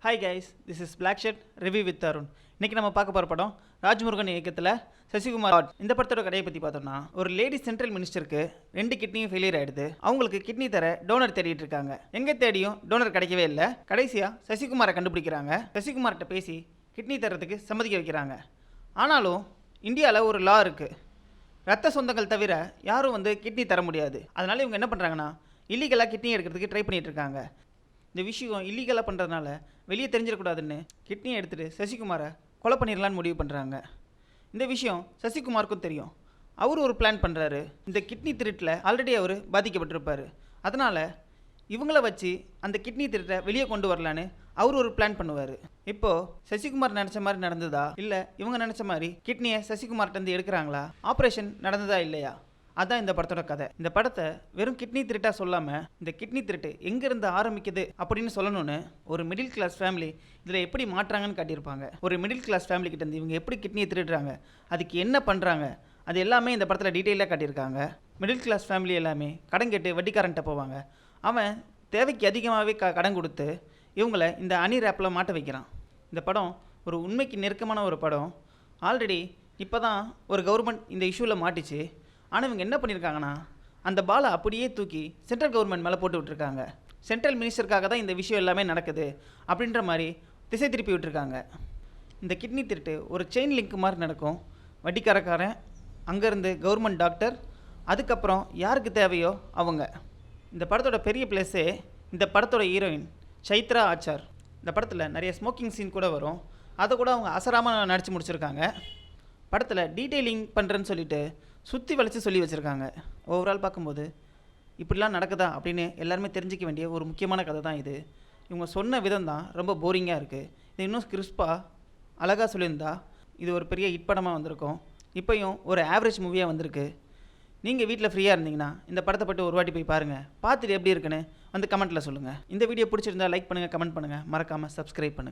Hi guys, this is black shirt review with Arun. இன்றைக்கி நம்ம பார்க்க போகிற படம் ராஜ்முருகன் இயக்கத்தில் சசிகுமார். இந்த படத்தோட கதையை பற்றி பார்த்தோம்னா, ஒரு லேடி சென்ட்ரல் மினிஸ்டருக்கு 2 கிட்னியும் ஃபெயிலியர் ஆகிடுது. அவங்களுக்கு கிட்னி தர டோனர் தேடிட்டு இருக்காங்க. எங்கே தேடியும் டோனர் கிடைக்கவே இல்லை. கடைசியாக சசிகுமாரை கண்டுபிடிக்கிறாங்க. சசிகுமார்கிட்ட பேசி கிட்னி தரத்துக்கு சம்மதிக்க வைக்கிறாங்க. ஆனாலும் இந்தியாவில் ஒரு லா இருக்குது, ரத்த சொந்தங்கள் தவிர யாரும் கிட்னி தர முடியாது. அதனால் இவங்க என்ன பண்ணுறாங்கன்னா, இல்லீகலாக கிட்னி எடுக்கிறதுக்கு ட்ரை பண்ணிகிட்டு இருக்காங்க. இந்த விஷயம் இல்லீகலாக பண்ணுறதுனால வெளியே தெரிஞ்சிடக்கூடாதுன்னு கிட்னியை எடுத்துகிட்டு சசிகுமாரை கொலை பண்ணிடலான்னு முடிவு பண்ணுறாங்க. இந்த விஷயம் சசிகுமாருக்கும் தெரியும். அவர் ஒரு பிளான் பண்ணுறாரு. இந்த கிட்னி திருட்டில் ஆல்ரெடி அவர் பாதிக்கப்பட்டிருப்பார். அதனால் இவங்கள வச்சு அந்த கிட்னி திருட்டை வெளியே கொண்டு வரலான்னு அவர் ஒரு பிளான் பண்ணுவார். இப்போது சசிகுமார் நினச்ச மாதிரி நடந்ததா, இல்லை இவங்க நினச்ச மாதிரி கிட்னியை சசிகுமார்கிட்டருந்து எடுக்கிறாங்களா, ஆப்ரேஷன் நடந்ததா இல்லையா, அதான் இந்த படத்தோட கதை. இந்த படத்தை வெறும் கிட்னி திருட்டா சொல்லாமல், இந்த கிட்னி திருட்டு எங்கேருந்து ஆரம்பிக்குது அப்படின்னு சொல்லணும்னு ஒரு மிடில் கிளாஸ் ஃபேமிலி இதில் எப்படி மாட்டுறாங்கன்னு காட்டியிருப்பாங்க. ஒரு மிடில் கிளாஸ் ஃபேமிலி கிட்டேருந்து இவங்க எப்படி கிட்னியை திருடுறாங்க, அதுக்கு என்ன பண்ணுறாங்க, அது எல்லாமே இந்த படத்தில் டீட்டெயிலாக காட்டியிருக்காங்க. மிடில் கிளாஸ் ஃபேமிலி எல்லாமே கடன் கேட்டு வட்டிக்காரன்ட்ட போவாங்க. அவன் தேவைக்கு அதிகமாகவே கடன் கொடுத்து இவங்கள இந்த அணி ரேப்பில் மாட்ட வைக்கிறான். இந்த படம் ஒரு உண்மைக்கு நெருக்கமான ஒரு படம். ஆல்ரெடி இப்போ தான் ஒரு கவர்மெண்ட் இந்த இஷ்யூவில் மாட்டிச்சு. ஆனால் இவங்க என்ன பண்ணியிருக்காங்கன்னா, அந்த பாலை அப்படியே தூக்கி சென்ட்ரல் கவர்மெண்ட் மேலே போட்டு விட்டுருக்காங்க. சென்ட்ரல் மினிஸ்டருக்காக தான் இந்த விஷயம் எல்லாமே நடக்குது அப்படின்ற மாதிரி திசை திருப்பி விட்டுருக்காங்க. இந்த கிட்னி திருட்டு ஒரு செயின் லிங்க் மாதிரி நடக்கும். வட்டிக்காரக்காரன், அங்கேருந்து கவர்மெண்ட் டாக்டர், அதுக்கப்புறம் யாருக்கு தேவையோ அவங்க. இந்த படத்தோட பெரிய ப்ளஸ்ஸே இந்த படத்தோட ஹீரோயின் சைத்ரா ஆச்சார். இந்த படத்தில் நிறைய ஸ்மோக்கிங் சீன் கூட வரும். அதை கூட அவங்க அசராமல் நடித்து முடிச்சிருக்காங்க. படத்தில் டீட்டெயிலிங் பண்ணுறேன்னு சொல்லிட்டு சுற்றி வளைச்சி சொல்லி வச்சுருக்காங்க. ஓவரால் பார்க்கும்போது இப்படிலாம் நடக்குதா அப்படின்னு எல்லாருமே தெரிஞ்சிக்க வேண்டிய ஒரு முக்கியமான கதை தான் இது. இவங்க சொன்ன விதம் தான் ரொம்ப போரிங்காக இருக்குது. இது இன்னும் கிறிஸ்பாக அழகாக சொல்லியிருந்தா இது ஒரு பெரிய ஹிட் படமாக வந்திருக்கும். இப்போயும் ஒரு ஆவரேஜ் மூவியாக வந்திருக்கு. நீங்கள் வீட்டில் ஃப்ரீயாக இருந்தீங்கன்னா இந்த படத்தை பட்டு ஒரு வாட்டி போய் பாருங்கள். பார்த்துட்டு எப்படி இருக்குன்னு கமெண்ட்டில் சொல்லுங்கள். இந்த வீடியோ பிடிச்சிருந்தா லைக் பண்ணுங்கள், கமெண்ட் பண்ணுங்கள், மறக்காமல் சப்ஸ்கிரைப் பண்ணுங்கள்.